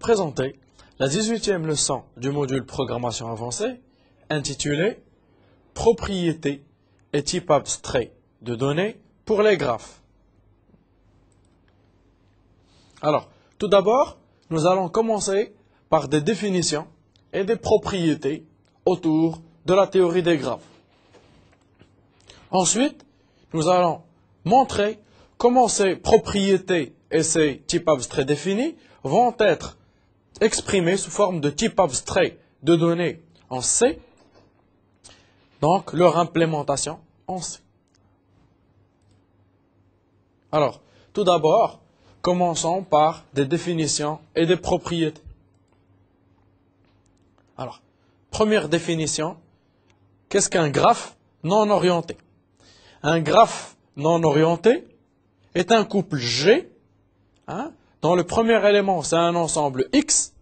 présenter la 18e leçon du module Programmation avancée intitulée Propriétés et types abstraits de données pour les graphes. Alors, tout d'abord, nous allons commencer par des définitions et des propriétés autour de la théorie des graphes. Ensuite, nous allons montrer comment ces propriétés et ces types abstraits définis vont être exprimés sous forme de types abstraits de données en C, donc leur implémentation en C. Alors, tout d'abord, commençons par des définitions et des propriétés. Alors, première définition, qu'est-ce qu'un graphe non orienté? Un graphe non orienté est un couple G, dont le premier élément c'est un ensemble X,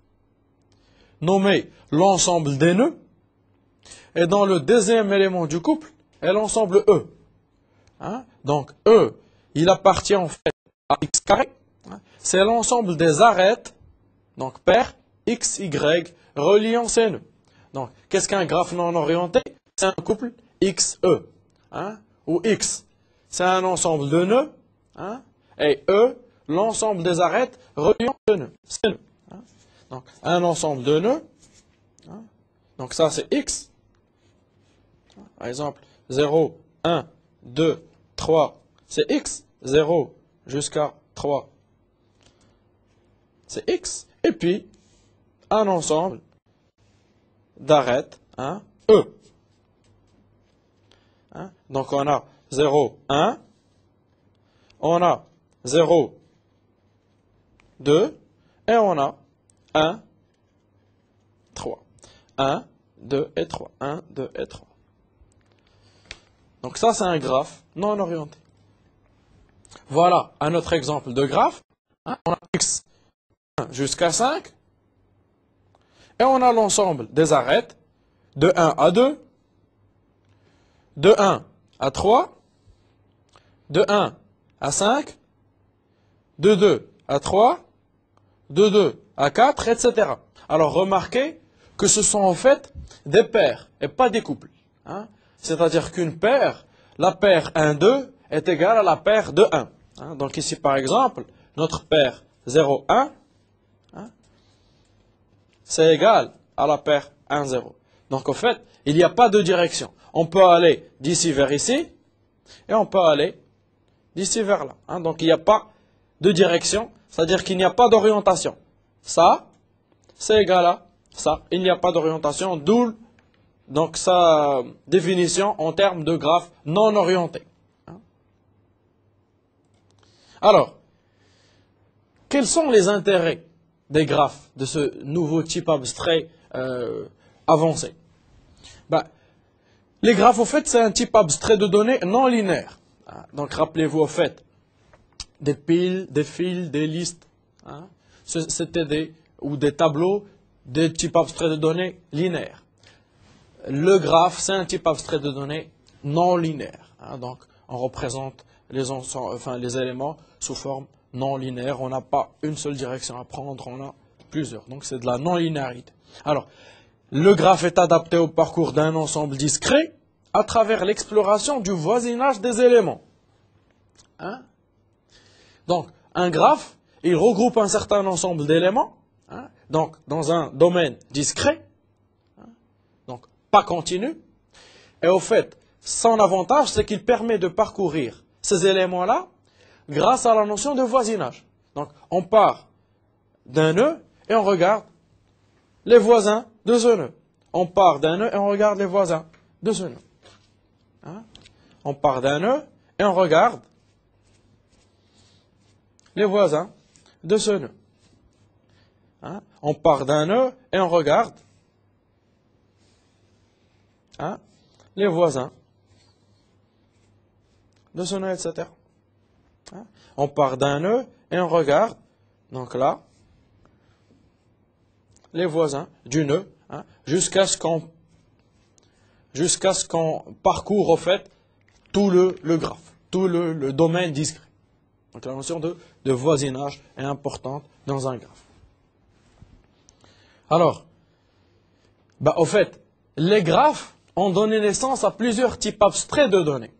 nommé l'ensemble des nœuds, et dans le deuxième élément du couple est l'ensemble E. Donc E, il appartient en fait à X carré, c'est l'ensemble des arêtes, donc paires X, Y, reliant ces nœuds. Donc, qu'est-ce qu'un graphe non orienté? C'est un couple XE, où X, c'est un ensemble de nœuds, et E, l'ensemble des arêtes reliant ces nœuds. Donc, un ensemble de nœuds, donc ça c'est X, par exemple, 0, 1, 2, 3, c'est X, 0 jusqu'à 3, c'est X, et puis un ensemble d'arêtes, E. Donc on a 0, 1, on a 0, 2, et on a 1, 3. 1, 2 et 3. 1, 2 et 3. Donc ça, c'est un graphe non orienté. Voilà un autre exemple de graphe. On a X jusqu'à 5. Et on a l'ensemble des arêtes de 1 à 2, de 1 à 3, de 1 à 5, de 2 à 3, de 2 à 4, etc. Alors remarquez que ce sont en fait des paires et pas des couples. C'est-à-dire qu'une paire, la paire 1, 2 est égale à la paire de 1. Donc ici par exemple, notre paire 0, 1, c'est égal à la paire 1, 0. Donc en fait, il n'y a pas de direction. On peut aller d'ici vers ici, et on peut aller d'ici vers là. Donc il n'y a pas de direction, c'est-à-dire qu'il n'y a pas d'orientation. Ça, c'est égal à ça. Il n'y a pas d'orientation, d'où donc sa définition en termes de graphe non orienté. Alors, quels sont les intérêts des graphes de ce nouveau type abstrait avancé? Les graphes, au fait, c'est un type abstrait de données non linéaire. Donc, rappelez-vous, au fait, des piles, des fils, des listes. C'était des tableaux de type abstrait de données linéaires. Le graphe, c'est un type abstrait de données non linéaire. Donc, on représente les éléments sous forme non linéaire. On n'a pas une seule direction à prendre, on a plusieurs. Donc, c'est de la non-linéarité. Alors, le graphe est adapté au parcours d'un ensemble discret à travers l'exploration du voisinage des éléments. Donc, un graphe, il regroupe un certain ensemble d'éléments, donc dans un domaine discret, donc pas continu. Et au fait, son avantage, c'est qu'il permet de parcourir ces éléments-là grâce à la notion de voisinage. Donc, on part d'un nœud et on regarde les voisins de ce nœud. On part d'un nœud et on regarde les voisins de ce nœud. On part d'un nœud et on regarde les voisins de ce nœud. On part d'un nœud et on regarde les voisins de ce nœud, etc. On part d'un nœud et on regarde, donc là, les voisins du nœud, jusqu'à ce qu'on parcourt, au fait, tout le graphe, tout le domaine discret. Donc la notion de voisinage est importante dans un graphe. Alors, au fait, les graphes ont donné naissance à plusieurs types abstraits de données.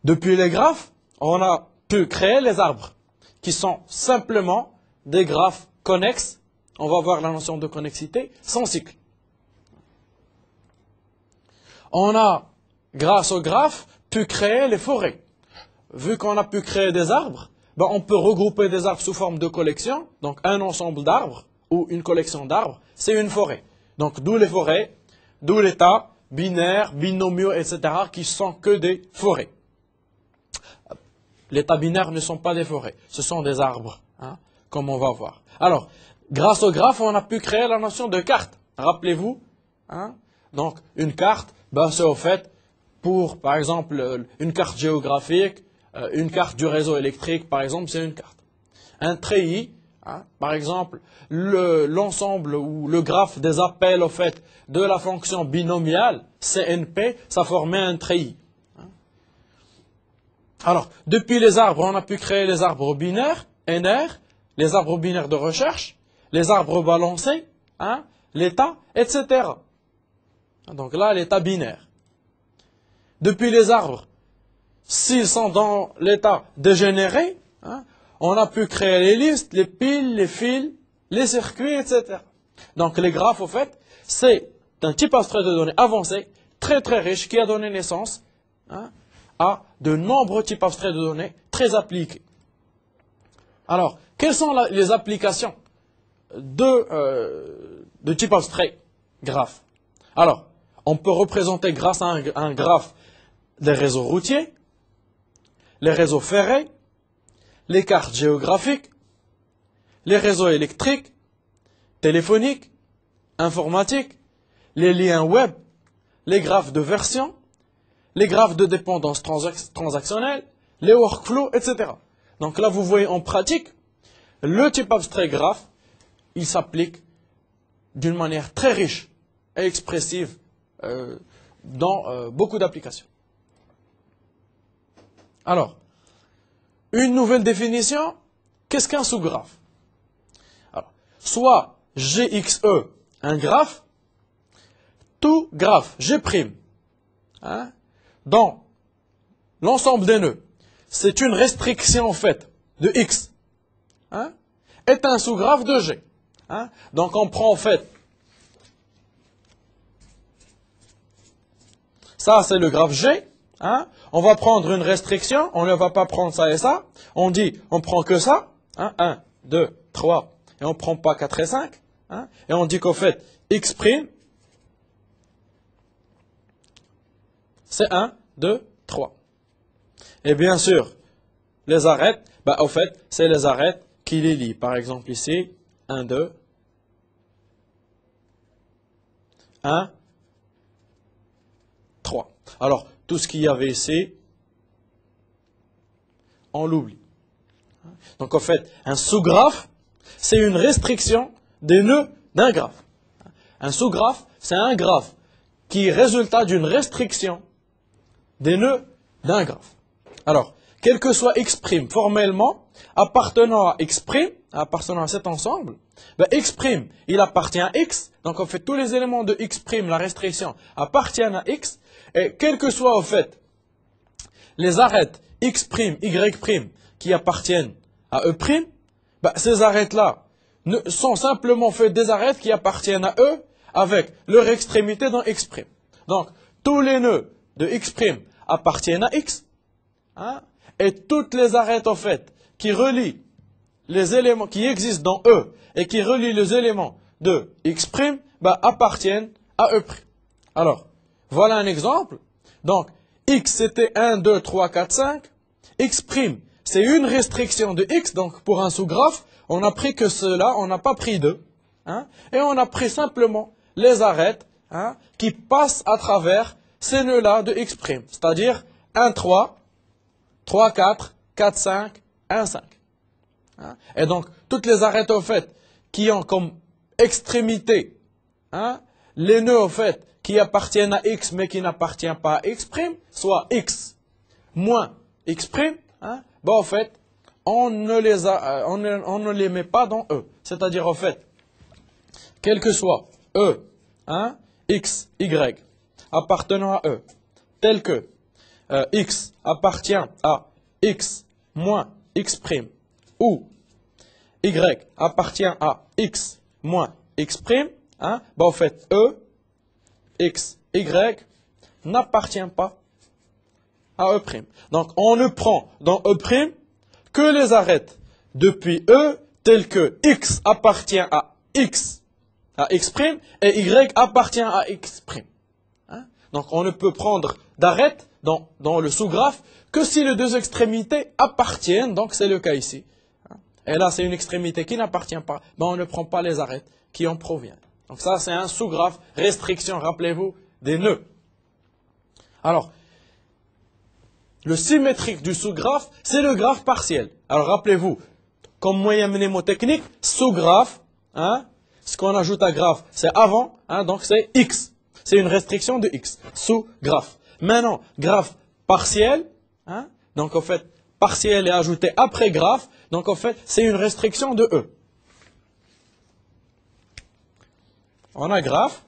Depuis les graphes, on a pu créer les arbres, qui sont simplement des graphes connexes. On va voir la notion de connexité, sans cycle. On a, grâce aux graphes, pu créer les forêts. Vu qu'on a pu créer des arbres, on peut regrouper des arbres sous forme de collection. Donc un ensemble d'arbres ou une collection d'arbres, c'est une forêt. Donc d'où les forêts, d'où l'état binaire, binomiaux, etc., qui sont que des forêts. L'état binaire ne sont pas des forêts, ce sont des arbres, comme on va voir. Alors, grâce au graphe, on a pu créer la notion de carte. Rappelez-vous, donc une carte, c'est au fait pour, par exemple, une carte géographique, une carte du réseau électrique, par exemple, c'est une carte. Un treillis, par exemple, l'ensemble ou le graphe des appels au fait de la fonction binomiale, CNP, ça formait un treillis. Alors, depuis les arbres, on a pu créer les arbres binaires, NR, les arbres binaires de recherche, les arbres balancés, l'état, etc. Donc là, l'état binaire. Depuis les arbres, s'ils sont dans l'état dégénéré, on a pu créer les listes, les piles, les fils, les circuits, etc. Donc les graphes, au fait, c'est un type abstrait de données avancé, très très riche, qui a donné naissance à de nombreux types abstraits de données très appliqués. Alors, quelles sont les applications de type abstrait graphe? Alors, on peut représenter grâce à un graphe les réseaux routiers, les réseaux ferrés, les cartes géographiques, les réseaux électriques, téléphoniques, informatiques, les liens web, les graphes de version, les graphes de dépendance transactionnelle, les workflows, etc. Donc là, vous voyez en pratique, le type abstrait graphe, il s'applique d'une manière très riche et expressive dans beaucoup d'applications. Alors, une nouvelle définition, qu'est-ce qu'un sous-graphe? Alors, soit GXE, un graphe, tout graphe, G', dans l'ensemble des nœuds, c'est une restriction en fait de X, est un sous-graphe de G. Donc on prend en fait, ça c'est le graphe G, on va prendre une restriction, on ne va pas prendre ça et ça, on dit on prend que ça, 1, 2, 3, et on ne prend pas 4 et 5, et on dit qu'au fait X', c'est 1, 2, 3. Et bien sûr, les arêtes, au fait, c'est les arêtes qui les lient. Par exemple ici, 1, 2, 1, 3. Alors, tout ce qu'il y avait ici, on l'oublie. Donc, en fait, un sous-graphe, c'est une restriction des nœuds d'un graphe. Un sous-graphe, c'est un graphe qui est résultat d'une restriction des nœuds d'un graphe. Alors, quel que soit X', formellement, appartenant à X', appartenant à cet ensemble, X', il appartient à X, donc en fait, tous les éléments de X', la restriction, appartiennent à X, et quel que soit, en fait, les arêtes X', Y', qui appartiennent à E', ces arêtes-là sont simplement fait des arêtes qui appartiennent à E, avec leur extrémité dans X'. Donc, tous les nœuds de X' appartiennent à X, et toutes les arêtes en fait qui relient les éléments qui existent dans E et qui relient les éléments de X' appartiennent à E'. Alors, voilà un exemple. Donc, X c'était 1, 2, 3, 4, 5. X', c'est une restriction de X, donc pour un sous-graphe, on a pris que cela, on n'a pas pris 2. Et on a pris simplement les arêtes qui passent à travers ces nœuds-là de X', c'est-à-dire 1, 3, 3, 4, 4, 5, 1, 5. Et donc, toutes les arêtes, au fait, qui ont comme extrémité les nœuds, au fait, qui appartiennent à X, mais qui n'appartiennent pas à X', soit X moins X', au fait, on ne les met pas dans E. C'est-à-dire, au fait, quel que soit E, hein, X, Y, appartenant à E, tel que X appartient à X moins X', ou Y appartient à X moins X', hein, bah, en fait, E, X, Y n'appartient pas à E'. Donc, on ne prend dans E' que les arêtes depuis E tels que X appartient à X et Y appartient à X'. Hein? Donc, on ne peut prendre d'arête dans le sous-graphe que si les deux extrémités appartiennent. Donc, c'est le cas ici. Et là, c'est une extrémité qui n'appartient pas. Ben, on ne prend pas les arêtes qui en proviennent. Donc, ça, c'est un sous-graphe. Restriction, rappelez-vous, des nœuds. Alors, le symétrique du sous-graphe, c'est le graphe partiel. Alors, rappelez-vous, comme moyen mnémotechnique, sous-graphe, hein, ce qu'on ajoute à graphe, c'est avant, hein, donc c'est X. C'est une restriction de X, sous-graphe. Maintenant, graphe partiel, hein, donc en fait, partiel est ajouté après graphe, donc en fait, c'est une restriction de E. On a graphe,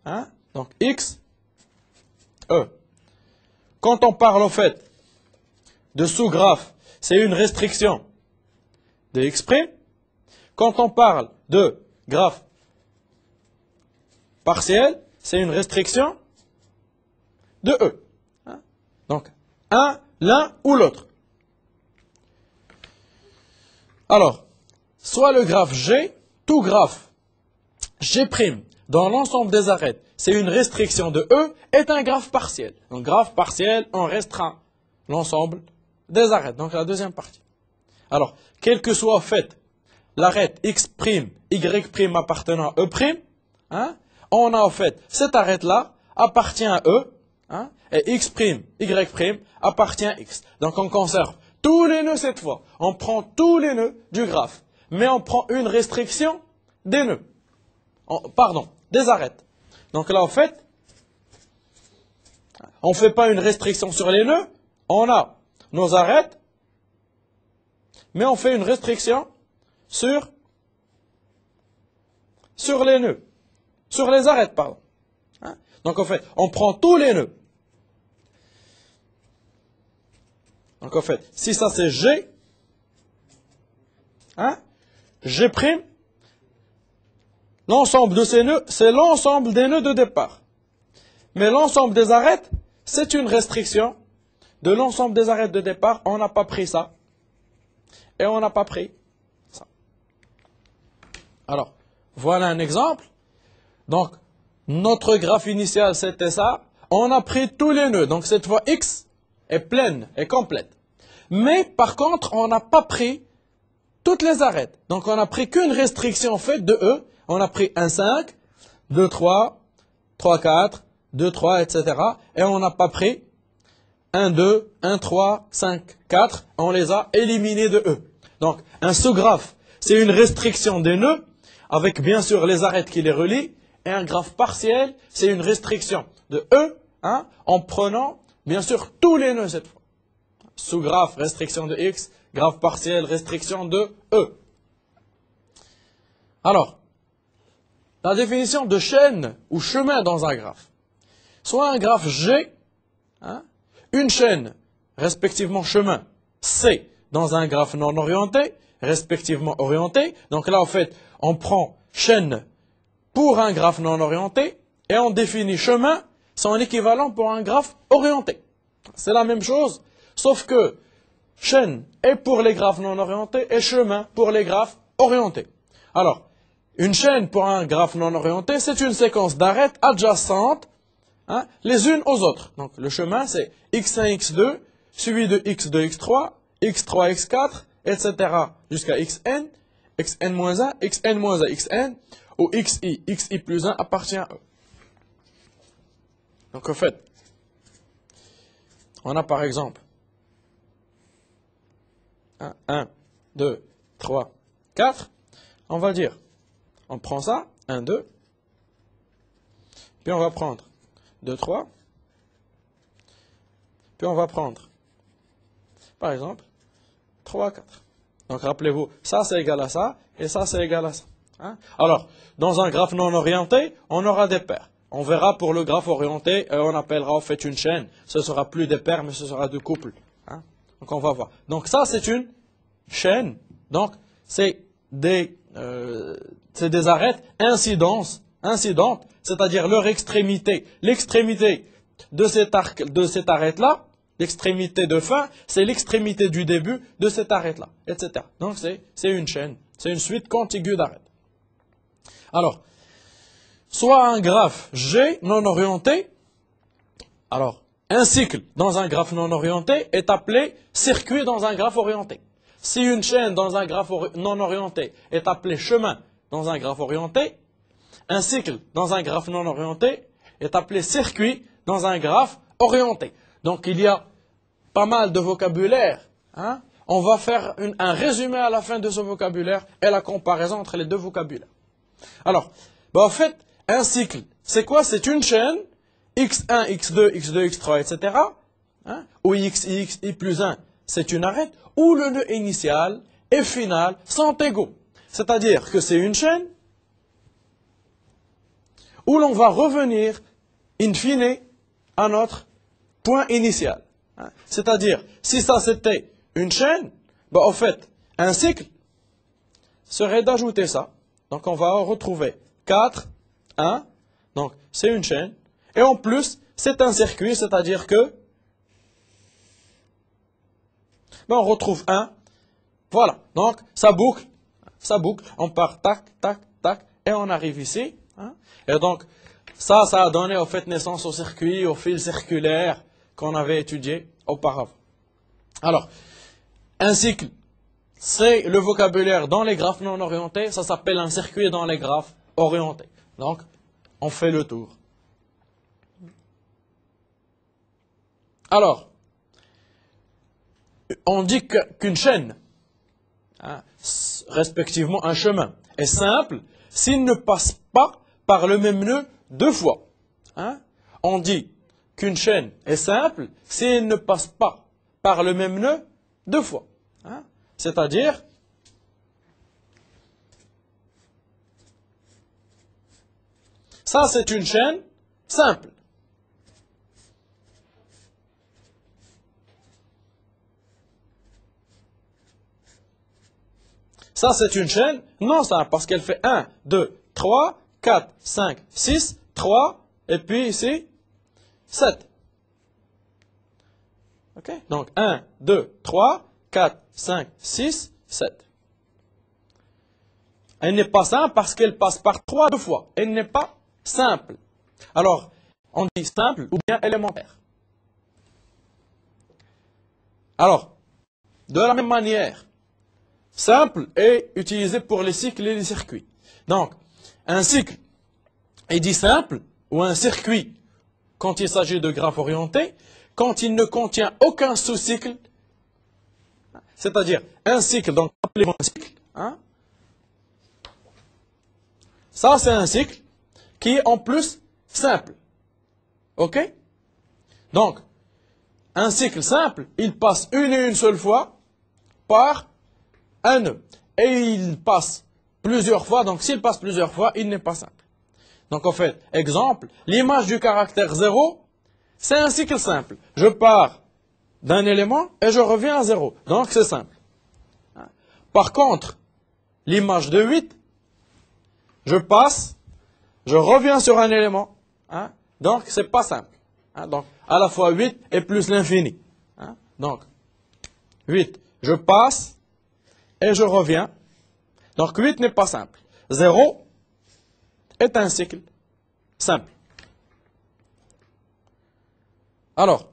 hein, donc X, E. Quand on parle en fait de sous-graphe, c'est une restriction de X'. Quand on parle de graphe partiel, c'est une restriction de E. Donc, l'un ou l'autre. Alors, soit le graphe G, tout graphe G' dans l'ensemble des arêtes, c'est une restriction de E, est un graphe partiel. Donc, graphe partiel, on restreint l'ensemble des arêtes. Donc, la deuxième partie. Alors, quel que soit en fait l'arête X', Y' appartenant à E', hein, on a en fait cette arête-là appartient à E, hein, et X', Y' appartient à X. Donc, on conserve tous les nœuds cette fois. On prend tous les nœuds du graphe, mais on prend une restriction des nœuds. Pardon, des arêtes. Donc là, en fait, on ne fait pas une restriction sur les nœuds, on a nos arêtes, mais on fait une restriction sur les nœuds. Sur les arêtes, pardon. Hein? Donc en fait, on prend tous les nœuds. Donc en fait, si ça c'est G, hein, G', l'ensemble de ces nœuds, c'est l'ensemble des nœuds de départ. Mais l'ensemble des arêtes, c'est une restriction de l'ensemble des arêtes de départ. On n'a pas pris ça. Et on n'a pas pris ça. Alors, voilà un exemple. Donc, notre graphe initial, c'était ça. On a pris tous les nœuds. Donc, cette fois, X est pleine, est complète. Mais, par contre, on n'a pas pris toutes les arêtes. Donc, on n'a pris qu'une restriction, en fait, de E. On a pris 1, 5, 2, 3, 3, 4, 2, 3, etc. Et on n'a pas pris 1, 2, 1, 3, 5, 4. On les a éliminés de E. Donc, un sous-graphe, c'est une restriction des nœuds, avec bien sûr les arêtes qui les relient. Et un graphe partiel, c'est une restriction de E, hein, en prenant, bien sûr, tous les nœuds cette fois. Sous-graphe, restriction de X, graphe partiel, restriction de E. Alors, la définition de chaîne ou chemin dans un graphe. Soit un graphe G, hein, une chaîne, respectivement chemin, C, dans un graphe non orienté, respectivement orienté. Donc là, en fait, on prend chaîne pour un graphe non orienté et on définit chemin, son équivalent pour un graphe orienté. C'est la même chose, sauf que chaîne est pour les graphes non orientés et chemin pour les graphes orientés. Alors, une chaîne pour un graphe non orienté, c'est une séquence d'arêtes adjacentes, hein, les unes aux autres. Donc, le chemin, c'est x1, x2, suivi de x2, x3, x3, x4, etc. jusqu'à xn, xn-1, xn-1, xn, où xi plus 1 appartient à E. Donc, en fait, on a par exemple 1, 2, 3, 4. On va dire, on prend ça, 1, 2, puis on va prendre 2, 3, puis on va prendre, par exemple, 3, 4. Donc rappelez-vous, ça c'est égal à ça, et ça c'est égal à ça. Hein? Alors, dans un graphe non orienté, on aura des paires. On verra pour le graphe orienté, on appellera en fait une chaîne. Ce sera plus des paires, mais ce sera deux couples. Hein? Donc on va voir. Donc ça, c'est une chaîne. Donc c'est des arêtes incidentes, c'est-à-dire leur extrémité. L'extrémité de cet arête-là, l'extrémité de fin, c'est l'extrémité du début de cette arête-là, etc. Donc c'est une chaîne, c'est une suite contiguë d'arêtes. Alors, soit un graphe G non orienté, alors un cycle dans un graphe non orienté est appelé circuit dans un graphe orienté. Si une chaîne dans un graphe non orienté est appelée chemin dans un graphe orienté, un cycle dans un graphe non orienté est appelé circuit dans un graphe orienté. Donc il y a pas mal de vocabulaire. Hein? On va faire un résumé à la fin de ce vocabulaire et la comparaison entre les deux vocabulaires. Alors, en fait, un cycle, c'est quoi? C'est une chaîne, x1, x2, x2, x3, etc. Hein? Où x, x, i plus 1, c'est une arête, où le nœud initial et final sont égaux. C'est-à-dire que c'est une chaîne où l'on va revenir, in fine, à notre point initial. Hein? C'est-à-dire, si ça c'était une chaîne, en fait, un cycle serait d'ajouter ça. Donc on va retrouver 4, 1, donc c'est une chaîne. Et en plus, c'est un circuit, c'est-à-dire que on retrouve 1. Voilà, donc ça boucle, on part tac, tac, tac, et on arrive ici. Hein. Et donc ça a donné au fait naissance au circuit, au fil circulaire qu'on avait étudié auparavant. Alors, un cycle, c'est le vocabulaire dans les graphes non orientés, ça s'appelle un circuit dans les graphes orientés. Donc, on fait le tour. Alors, on dit qu'une chaîne, hein, respectivement un chemin, est simple s'il ne passe pas par le même nœud deux fois. Hein. On dit qu'une chaîne est simple s'il ne passe pas par le même nœud deux fois. Hein. C'est-à-dire, ça c'est une chaîne simple. Ça c'est une chaîne non simple parce qu'elle fait 1, 2, 3, 4, 5, 6, 3, et puis ici, 7. Ok? Donc 1, 2, 3, 4, 5, 6, 7. Elle n'est pas simple parce qu'elle passe par 3 deux fois. Elle n'est pas simple. Alors, on dit simple ou bien élémentaire. Alors, de la même manière, simple est utilisé pour les cycles et les circuits. Donc, un cycle est dit simple ou un circuit quand il s'agit de graphes orientés, quand il ne contient aucun sous-cycle, c'est-à-dire un cycle, donc appelez-moi un cycle, hein? Ça c'est un cycle qui est en plus simple. Ok? Donc, un cycle simple, il passe une et une seule fois par un nœud. Et il passe plusieurs fois, donc s'il passe plusieurs fois, il n'est pas simple. Donc en fait, exemple, l'image du caractère 0, c'est un cycle simple. Je pars d'un élément et je reviens à 0. Donc c'est simple. Par contre, l'image de 8, je passe, je reviens sur un élément. Hein, donc c'est pas simple. Hein, donc à la fois 8 et plus l'infini. Hein, donc 8, je passe et je reviens. Donc 8 n'est pas simple. 0 est un cycle simple. Alors,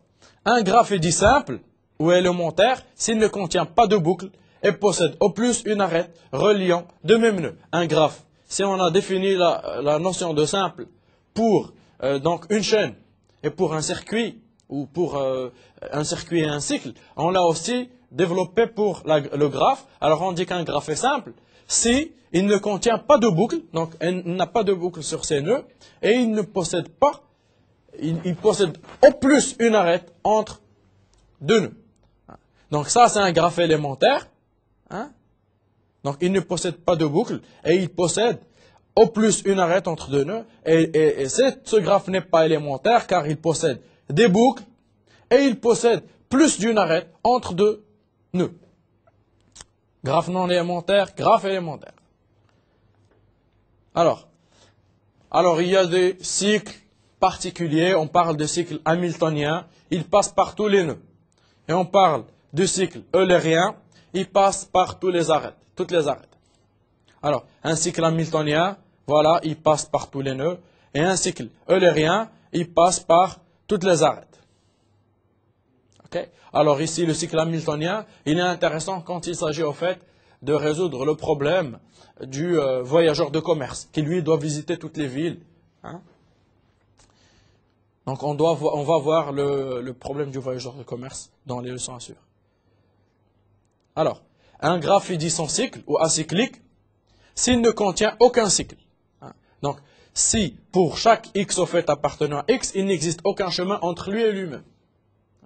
un graphe est dit simple ou élémentaire s'il ne contient pas de boucle et possède au plus une arête reliant deux mêmes nœuds. Un graphe, si on a défini la notion de simple pour donc une chaîne et pour un circuit ou pour un circuit et un cycle, on l'a aussi développé pour le graphe. Alors on dit qu'un graphe est simple si il ne contient pas de boucle, donc il n'a pas de boucle sur ses nœuds, et il ne possède pas, il possède au plus une arête entre deux nœuds. Donc ça, c'est un graphe élémentaire. Hein? Donc, il ne possède pas de boucle et il possède au plus une arête entre deux nœuds. Et ce graphe n'est pas élémentaire car il possède des boucles et il possède plus d'une arête entre deux nœuds. Graphe non élémentaire, graphe élémentaire. Alors, il y a des cycles particuliers. On parle de cycle hamiltonien. Il passe par tous les nœuds. Et on parle du cycle eulérien. Il passe par toutes les arêtes. Alors, un cycle hamiltonien, voilà, il passe par tous les nœuds. Et un cycle eulérien, il passe par toutes les arêtes. Okay? Alors ici, le cycle hamiltonien, il est intéressant quand il s'agit au fait de résoudre le problème du voyageur de commerce, qui lui doit visiter toutes les villes. Hein? Donc on va voir le problème du voyageur de commerce dans les leçons à suivre. Alors, un graphe il dit son cycle ou acyclique s'il ne contient aucun cycle. Hein? Donc, si pour chaque x au fait appartenant à x, il n'existe aucun chemin entre lui et lui-même.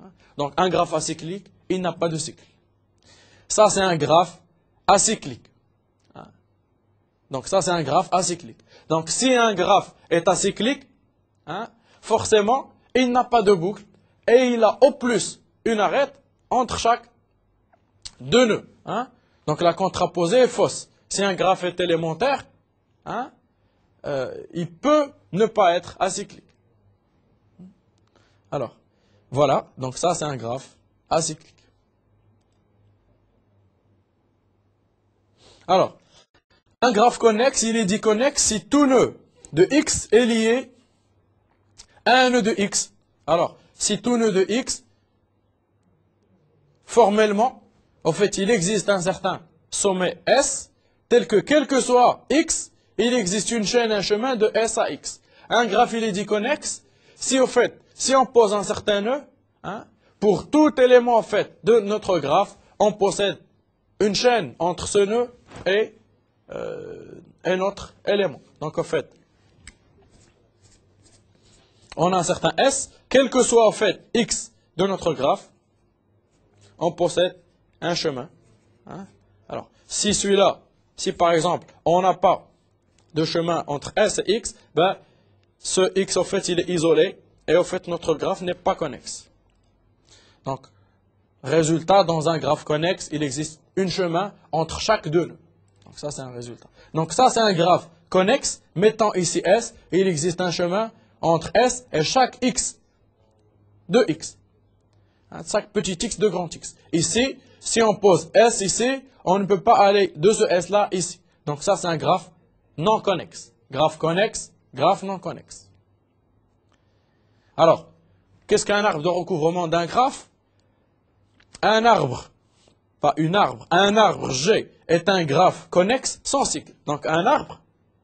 Hein? Donc, un graphe acyclique, il n'a pas de cycle. Ça, c'est un graphe acyclique. Hein? Donc, ça, c'est un graphe acyclique. Donc, si un graphe est acyclique, hein, forcément, il n'a pas de boucle et il a au plus une arête entre chaque deux nœuds. Hein? Donc la contraposée est fausse. Si un graphe est élémentaire, hein, il peut ne pas être acyclique. Alors, voilà. Donc ça, c'est un graphe acyclique. Alors, un graphe connexe, il est dit connexe si tout nœud de x est lié à un nœud de x. Alors, si tout nœud de x, formellement, en fait, il existe un certain sommet S, tel que quel que soit x, il existe une chaîne, un chemin de S à x. Un graphe, il est dit connexe si, au fait, si on pose un certain nœud, hein, pour tout élément, en fait, de notre graphe, on possède une chaîne entre ce nœud et notre élément. Donc, en fait, on a un certain S, quel que soit, en fait, x de notre graphe, on possède un chemin. Hein? Alors, si celui-là, si par exemple, on n'a pas de chemin entre S et X, ben, ce X, au fait, il est isolé, et au fait, notre graphe n'est pas connexe. Donc, résultat, dans un graphe connexe, il existe un chemin entre chaque deux nœuds. Donc, ça, c'est un résultat. Donc, ça, c'est un graphe connexe, mettant ici S, et il existe un chemin entre S et chaque X de X. Hein, chaque petit X de grand X. Ici, si on pose S ici, on ne peut pas aller de ce S-là ici. Donc ça, c'est un graphe non connexe. Graphe connexe, graphe non connexe. Alors, qu'est-ce qu'un arbre de recouvrement d'un graphe? Un arbre, pas une arbre, un arbre G est un graphe connexe sans cycle. Donc un arbre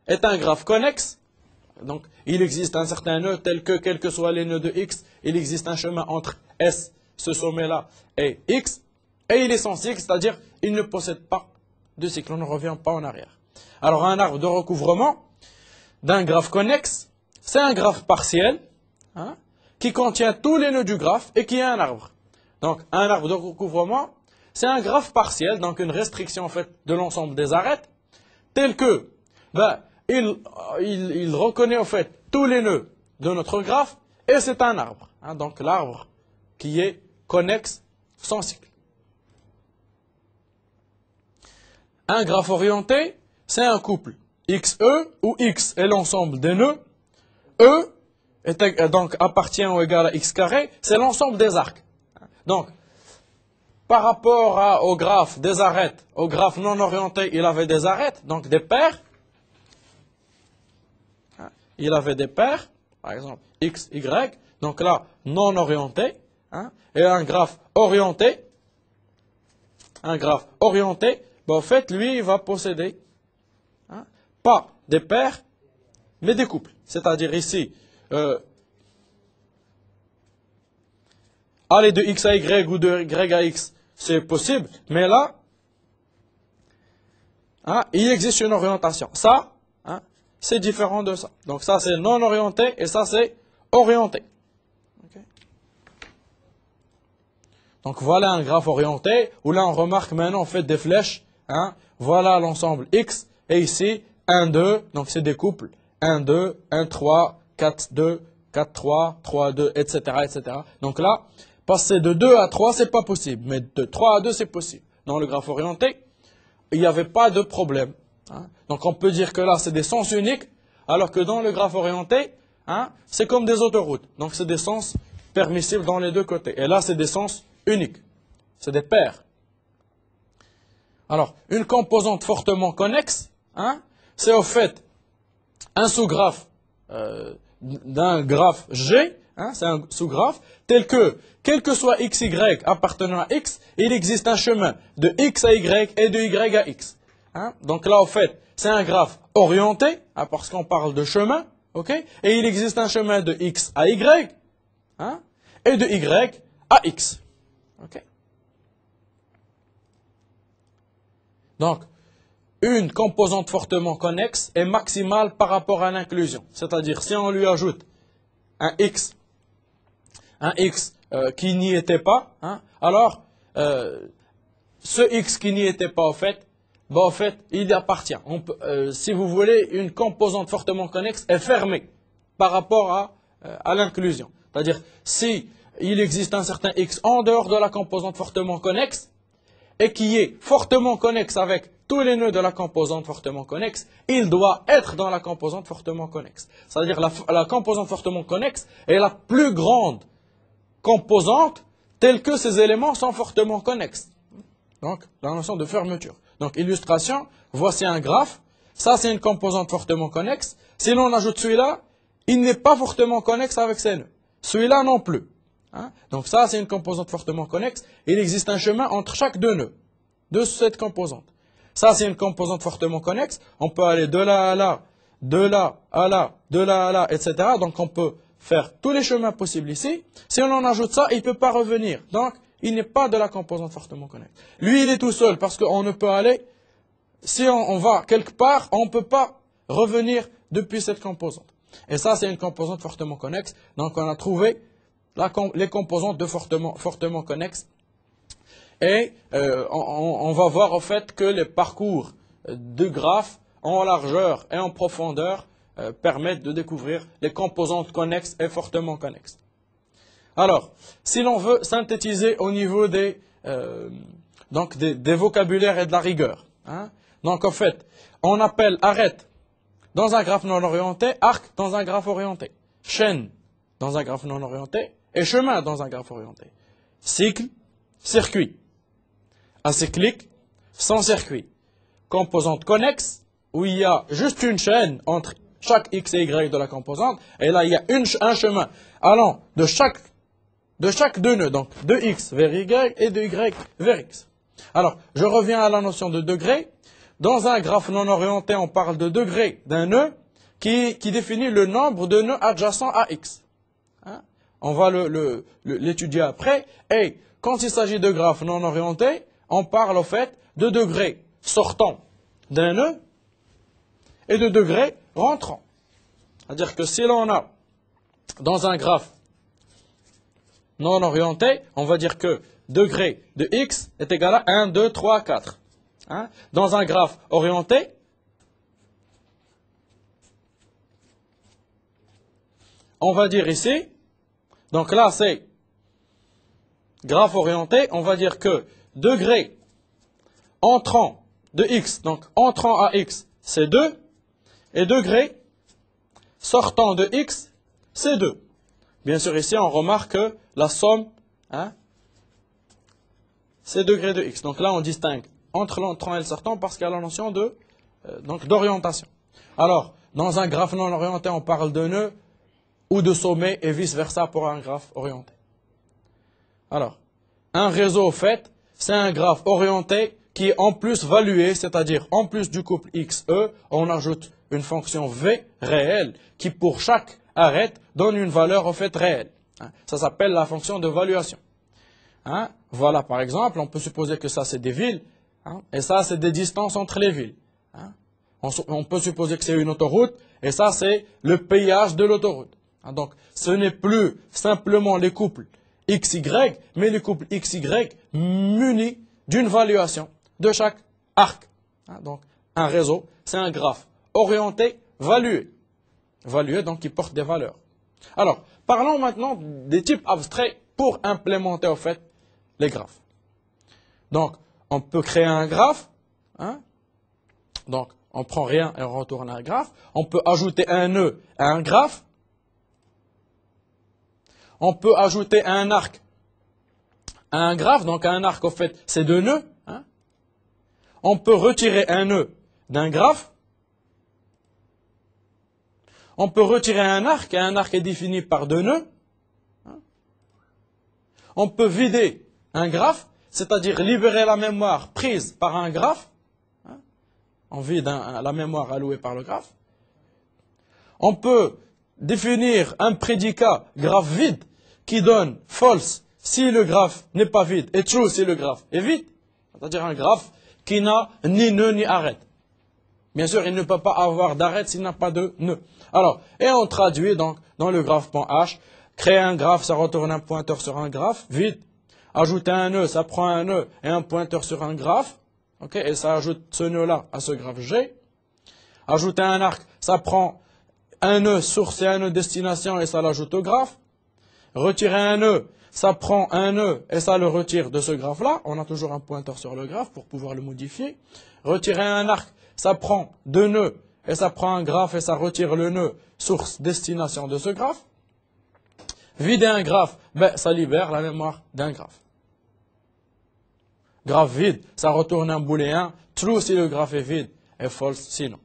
est un graphe connexe. Donc il existe un certain nœud tel que, quels que soient les nœuds de X, il existe un chemin entre S, ce sommet-là, et X. Et il est sans cycle, c'est-à-dire il ne possède pas de cycle. On ne revient pas en arrière. Alors un arbre de recouvrement d'un graphe connexe, c'est un graphe partiel, hein, qui contient tous les nœuds du graphe et qui est un arbre. Donc un arbre de recouvrement, c'est un graphe partiel, donc une restriction en fait de l'ensemble des arêtes, tel que il reconnaît en fait tous les nœuds de notre graphe et c'est un arbre. Hein, donc l'arbre qui est connexe sans cycle. Un graphe orienté, c'est un couple XE où X est l'ensemble des nœuds. E est donc appartient ou égal à X carré, c'est l'ensemble des arcs. Donc, par rapport au graphe des arêtes, au graphe non orienté, il avait des arêtes, donc des paires. Il avait des paires, par exemple X, Y, donc là, non orienté. Hein, et un graphe orienté, ben, en fait, lui, il va posséder, hein, pas des paires, mais des couples. C'est-à-dire ici, aller de X à Y ou de Y à X, c'est possible, mais là, hein, il existe une orientation. Ça, hein, c'est différent de ça. Donc ça, c'est non orienté et ça, c'est orienté. Okay. Donc voilà un graphe orienté où là, on remarque maintenant, on fait des flèches. Hein, voilà l'ensemble X. Et ici, 1, 2, donc c'est des couples. 1, 2, 1, 3, 4, 2, 4, 3, 3, 2, etc., etc. Donc là, passer de 2 à 3, c'est pas possible. Mais de 3 à 2, c'est possible. Dans le graphe orienté, il n'y avait pas de problème. Hein. Donc on peut dire que là, c'est des sens uniques, alors que dans le graphe orienté, hein, c'est comme des autoroutes. Donc c'est des sens permissibles dans les deux côtés. Et là, c'est des sens uniques. C'est des paires. Alors, une composante fortement connexe, hein, c'est au fait un sous-graphe d'un graphe G, hein, c'est un sous-graphe, tel que, quel que soit x, y appartenant à x, il existe un chemin de x à y et de y à x. Hein. Donc là, au fait, c'est un graphe orienté, hein, parce qu'on parle de chemin, ok, et il existe un chemin de x à y, hein, et de y à x. Ok. Donc, une composante fortement connexe est maximale par rapport à l'inclusion. C'est-à-dire, si on lui ajoute un x qui n'y était pas, hein, alors ce x qui n'y était pas, au fait, il y appartient. Si vous voulez, une composante fortement connexe est fermée par rapport à l'inclusion. C'est-à-dire, si il existe un certain x en dehors de la composante fortement connexe, et qui est fortement connexe avec tous les nœuds de la composante fortement connexe, il doit être dans la composante fortement connexe. C'est-à-dire la composante fortement connexe est la plus grande composante telle que ces éléments sont fortement connexes. Donc, la notion de fermeture. Donc, illustration, voici un graphe. Ça, c'est une composante fortement connexe. Si l'on ajoute celui-là, il n'est pas fortement connexe avec ses nœuds. Celui-là non plus. Hein? Donc ça, c'est une composante fortement connexe. Il existe un chemin entre chaque deux nœuds de cette composante. Ça, c'est une composante fortement connexe. On peut aller de là à là, de là à là, de là à là, etc. Donc on peut faire tous les chemins possibles ici. Si on en ajoute ça, il ne peut pas revenir. Donc, il n'est pas de la composante fortement connexe. Lui, il est tout seul parce qu'on ne peut aller, si on va quelque part, on ne peut pas revenir depuis cette composante. Et ça, c'est une composante fortement connexe. Donc on a trouvé les composantes de fortement connexes. Et on va voir au fait que les parcours de graphes en largeur et en profondeur permettent de découvrir les composantes connexes et fortement connexes. Alors, si l'on veut synthétiser au niveau des vocabulaires et de la rigueur, hein, donc en fait, on appelle arête dans un graphe non orienté, arc dans un graphe orienté, chaîne dans un graphe non orienté, et chemin dans un graphe orienté. Cycle, circuit. Acyclique, sans circuit. Composante connexe, où il y a juste une chaîne entre chaque x et y de la composante, et là il y a un chemin allant de chaque deux nœuds, donc de x vers y et de y vers x. Alors, je reviens à la notion de degré. Dans un graphe non orienté, on parle de degré d'un nœud qui définit le nombre de nœuds adjacents à x. Hein? On va l'étudier après. Et quand il s'agit de graphes non orientés, on parle au fait de degrés sortant d'un nœud et de degrés rentrant. C'est-à-dire que si l'on a dans un graphe non orienté, on va dire que degré de x est égal à 1, 2, 3, 4. Hein? Dans un graphe orienté, on va dire ici, donc là c'est graphe orienté, on va dire que degré entrant de x, donc entrant à x, c'est 2, et degré sortant de x, c'est 2. Bien sûr, ici, on remarque que la somme, hein, c'est degré de x. Donc là, on distingue entre l'entrant et le sortant parce qu'il y a la notion d'orientation. Alors, dans un graphe non orienté, on parle de nœud ou de sommet et vice-versa pour un graphe orienté. Alors, un réseau, au fait, c'est un graphe orienté qui est en plus valué, c'est-à-dire en plus du couple XE, on ajoute une fonction V réelle qui pour chaque arête donne une valeur au fait réelle. Ça s'appelle la fonction de valuation. Hein? Voilà, par exemple, on peut supposer que ça c'est des villes, hein, et ça c'est des distances entre les villes. Hein? On peut supposer que c'est une autoroute, et ça c'est le péage de l'autoroute. Hein? Donc, ce n'est plus simplement les couples XY, mais les couples XY munis d'une valuation de chaque arc. Donc, un réseau, c'est un graphe orienté, valué. Valué, donc, qui porte des valeurs. Alors, parlons maintenant des types abstraits pour implémenter, en fait, les graphes. Donc, on peut créer un graphe. Donc, on prend rien et on retourne un graphe. On peut ajouter un nœud à un graphe. On peut ajouter un arc à un graphe. Donc, un arc, en fait, c'est deux nœuds. On peut retirer un nœud d'un graphe. On peut retirer un arc, et un arc est défini par deux nœuds. On peut vider un graphe, c'est-à-dire libérer la mémoire prise par un graphe. On vide la mémoire allouée par le graphe. On peut définir un prédicat graphe vide qui donne false si le graphe n'est pas vide et true si le graphe est vide. C'est-à-dire un graphe qui n'a ni nœud ni arête. Bien sûr, il ne peut pas avoir d'arête s'il n'a pas de nœud. Alors, et on traduit donc dans le graphe.h, créer un graphe, ça retourne un pointeur sur un graphe vide. Ajouter un nœud, ça prend un nœud et un pointeur sur un graphe. Et ça ajoute ce nœud-là à ce graphe G. Ajouter un arc, ça prend un nœud source et un nœud destination et ça l'ajoute au graphe. Retirer un nœud, ça prend un nœud et ça le retire de ce graphe-là. On a toujours un pointeur sur le graphe pour pouvoir le modifier. Retirer un arc, ça prend deux nœuds et ça prend un graphe et ça retire le nœud source destination de ce graphe. Vider un graphe, ça libère la mémoire d'un graphe. Graphe vide, ça retourne un booléen, true si le graphe est vide et false sinon.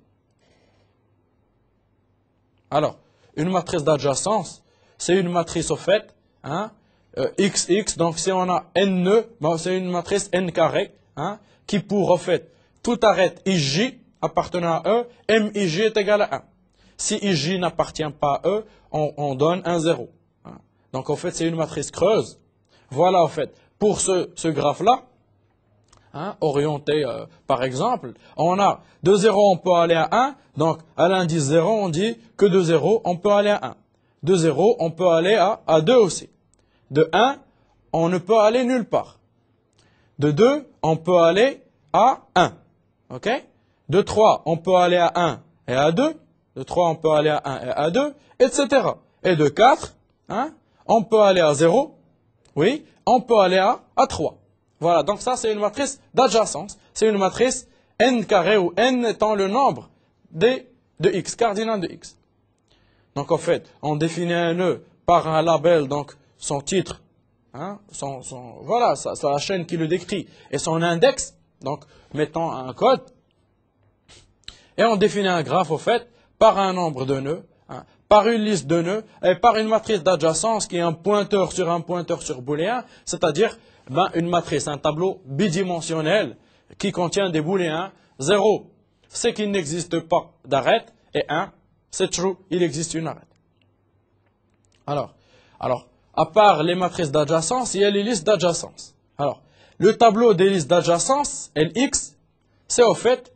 Alors, une matrice d'adjacence, c'est une matrice au fait, XX, donc si on a n nœuds, c'est une matrice n carré, qui pour au fait tout arrête IJ appartenant à E, MIJ est égal à 1. Si IJ n'appartient pas à E, on donne un 0. Donc, en fait, c'est une matrice creuse. Voilà, en fait, pour ce graphe-là, orienté, par exemple, on a de 0, on peut aller à 1. Donc, à l'indice 0, on dit que de 0, on peut aller à 1. De 0, on peut aller à 2 aussi. De 1, on ne peut aller nulle part. De 2, on peut aller à 1. OK? De 3, on peut aller à 1 et à 2. De 3, on peut aller à 1 et à 2, etc. Et de 4, on peut aller à 0. Oui, on peut aller à 3. Voilà, donc ça c'est une matrice d'adjacence. C'est une matrice n carré où n étant le nombre de x, cardinal de x. Donc en fait, on définit un nœud par un label, donc son titre, voilà, la chaîne qui le décrit, et son index, donc mettons un code. Et on définit un graphe au fait par un nombre de nœuds, par une liste de nœuds, et par une matrice d'adjacence qui est un pointeur sur booléen, c'est-à-dire une matrice, un tableau bidimensionnel qui contient des booléens. 0, c'est qu'il n'existe pas d'arête, et 1, c'est true, il existe une arête. Alors, à part les matrices d'adjacence, il y a les listes d'adjacence. Alors, le tableau des listes d'adjacence, LX, c'est au fait,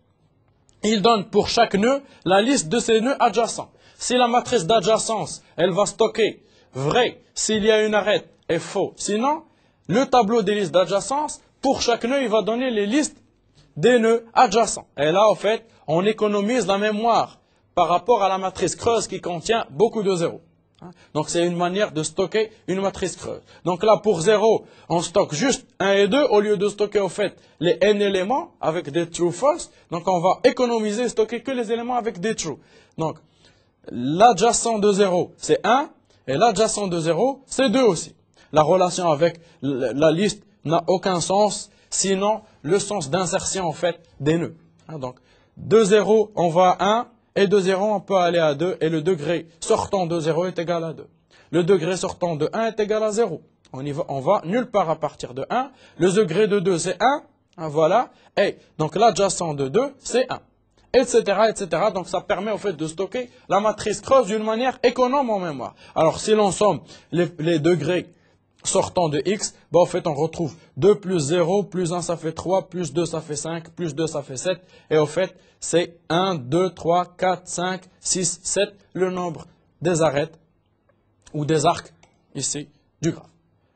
il donne pour chaque nœud la liste de ces nœuds adjacents. Si la matrice d'adjacence, elle va stocker vrai s'il y a une arête et faux. Sinon, le tableau des listes d'adjacence, pour chaque nœud, il va donner les listes des nœuds adjacents. Et là, en fait, on économise la mémoire par rapport à la matrice creuse qui contient beaucoup de zéros. Donc, c'est une manière de stocker une matrice creuse. Donc là, pour 0, on stocke juste 1 et 2 au lieu de stocker, en fait, les n éléments avec des true false. Donc, on va économiser, stocker que les éléments avec des true. Donc, l'adjacent de 0, c'est 1, et l'adjacent de 0, c'est 2 aussi. La relation avec la liste n'a aucun sens, sinon le sens d'insertion, en fait, des nœuds. Donc, de 0, on va à 1, et de 0, on peut aller à 2, et le degré sortant de 0 est égal à 2. Le degré sortant de 1 est égal à 0. On va nulle part à partir de 1. Le degré de 2, c'est 1. Voilà. Et donc, l'adjacent de 2, c'est 1. Etc., etc. Donc, ça permet, au fait, de stocker la matrice creuse d'une manière économe en mémoire. Alors, si l'on somme les degrés sortant de x, en fait, on retrouve 2 plus 0, plus 1, ça fait 3, plus 2, ça fait 5, plus 2, ça fait 7. Et au fait, c'est 1, 2, 3, 4, 5, 6, 7, le nombre des arêtes ou des arcs, ici, du graphe.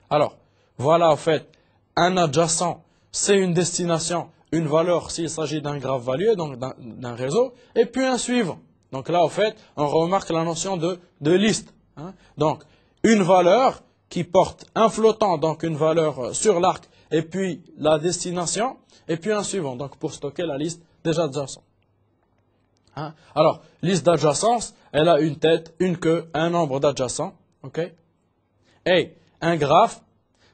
Alors, voilà, en fait, un adjacent, c'est une destination une valeur s'il s'agit d'un graphe valué, donc d'un réseau, et puis un suivant. Donc là, en fait, on remarque la notion de liste. Hein. Donc, une valeur qui porte un flottant, donc une valeur sur l'arc, et puis la destination, et puis un suivant, donc pour stocker la liste des adjacents. Hein. Alors, liste d'adjacence, elle a une tête, une queue, un nombre d'adjacents. Okay. Et un graphe,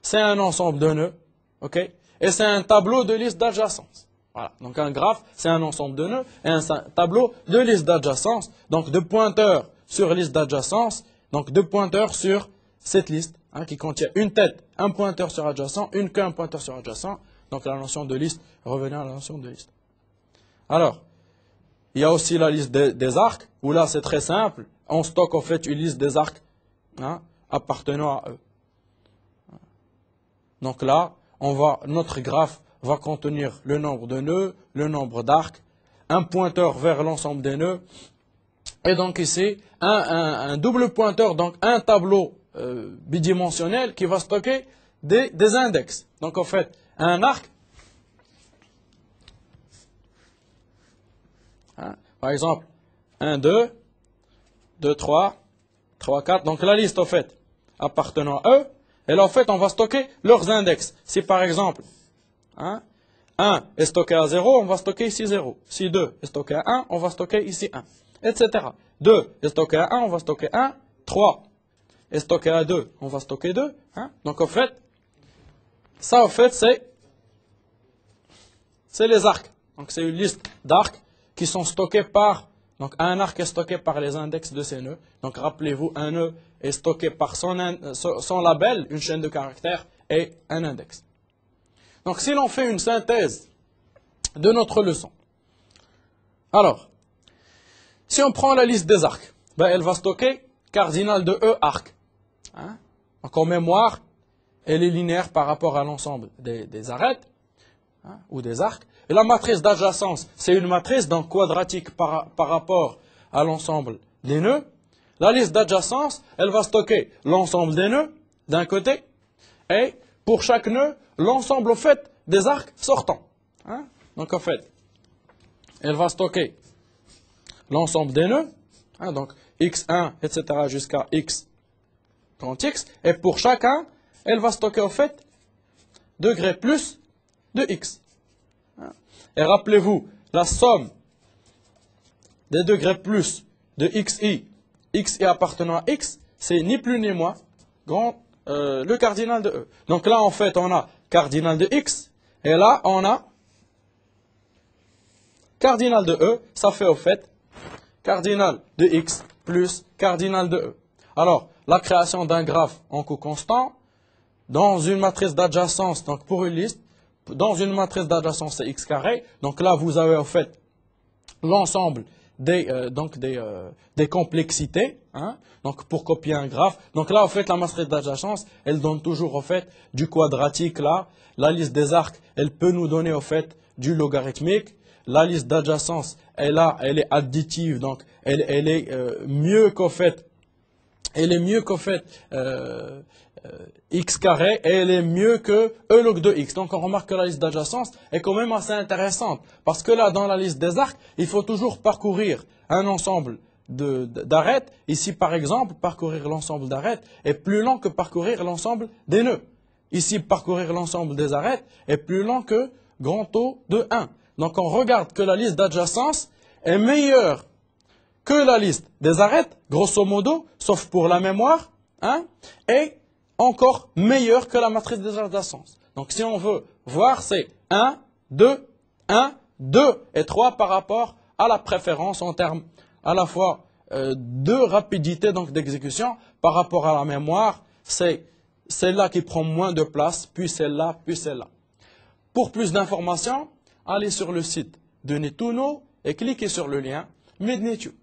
c'est un ensemble de nœuds. Okay. Et c'est un tableau de liste d'adjacence. Voilà. Donc un graphe, c'est un ensemble de nœuds et un tableau de liste d'adjacence. Donc de pointeurs sur liste d'adjacence, donc deux pointeurs sur cette liste hein, qui contient une tête, un pointeur sur adjacent, une queue, un pointeur sur adjacent. Donc la notion de liste, revenons à la notion de liste. Alors, il y a aussi la liste des arcs, où là c'est très simple. On stocke en fait une liste des arcs hein, appartenant à eux. Donc là, notre graphe va contenir le nombre de nœuds, le nombre d'arcs, un pointeur vers l'ensemble des nœuds, et donc ici, un double pointeur, donc un tableau bidimensionnel qui va stocker des index. Donc en fait, un arc, hein, par exemple, 1, 2, 2, 3, 3, 4, donc la liste en fait appartenant à eux, et là en fait on va stocker leurs index. Si par exemple, hein, 1 est stocké à 0, on va stocker ici 0. Si 2 est stocké à 1, on va stocker ici 1, etc. 2 est stocké à 1, on va stocker 1. 3 est stocké à 2, on va stocker 2. Hein. Donc en fait, ça en fait c'est les arcs. Donc c'est une liste d'arcs qui sont stockés par, donc un arc est stocké par les index de ces nœuds. Donc rappelez-vous, un nœud est stocké par son label, une chaîne de caractères et un index. Donc si l'on fait une synthèse de notre leçon, alors, si on prend la liste des arcs, ben, elle va stocker cardinal de E arc. Hein? Donc en mémoire, elle est linéaire par rapport à l'ensemble des arêtes hein, ou des arcs. Et la matrice d'adjacence, c'est une matrice donc quadratique par rapport à l'ensemble des nœuds. La liste d'adjacence, elle va stocker l'ensemble des nœuds d'un côté et pour chaque nœud, l'ensemble au fait des arcs sortants. Hein? Donc en fait, elle va stocker l'ensemble des nœuds, hein, donc x1, etc. jusqu'à x grand X, et pour chacun, elle va stocker au fait degré plus de x. Hein? Et rappelez-vous, la somme des degrés plus de xi appartenant à x, c'est ni plus ni moins le cardinal de E. Donc là, en fait, on a cardinal de x, et là, on a cardinal de E, ça fait au fait cardinal de x plus cardinal de E. Alors, la création d'un graphe en coût constant, dans une matrice d'adjacence, donc pour une liste, dans une matrice d'adjacence, c'est x carré. Donc là, vous avez au fait l'ensemble des complexités, hein, donc pour copier un graphe. Donc là, en fait, la matrice d'adjacence, elle donne toujours, au fait, du quadratique, là. La liste des arcs, elle peut nous donner, au fait, du logarithmique. La liste d'adjacence, elle est additive, donc elle est mieux qu'au fait, x carré, et elle est mieux que e log de x. Donc on remarque que la liste d'adjacence est quand même assez intéressante, parce que là, dans la liste des arcs, il faut toujours parcourir un ensemble d'arêtes. Ici, par exemple, parcourir l'ensemble d'arêtes est plus lent que parcourir l'ensemble des nœuds. Ici, parcourir l'ensemble des arêtes est plus lent que grand O de 1. Donc on regarde que la liste d'adjacence est meilleure que la liste des arêtes, grosso modo, sauf pour la mémoire, hein, et encore meilleure que la matrice des adjacences. Donc si on veut voir, c'est 1, 2, 1, 2 et 3 par rapport à la préférence en termes à la fois de rapidité donc d'exécution par rapport à la mémoire. C'est celle-là qui prend moins de place, puis celle-là, puis celle-là. Pour plus d'informations, allez sur le site de Netuno et cliquez sur le lien Midnitube.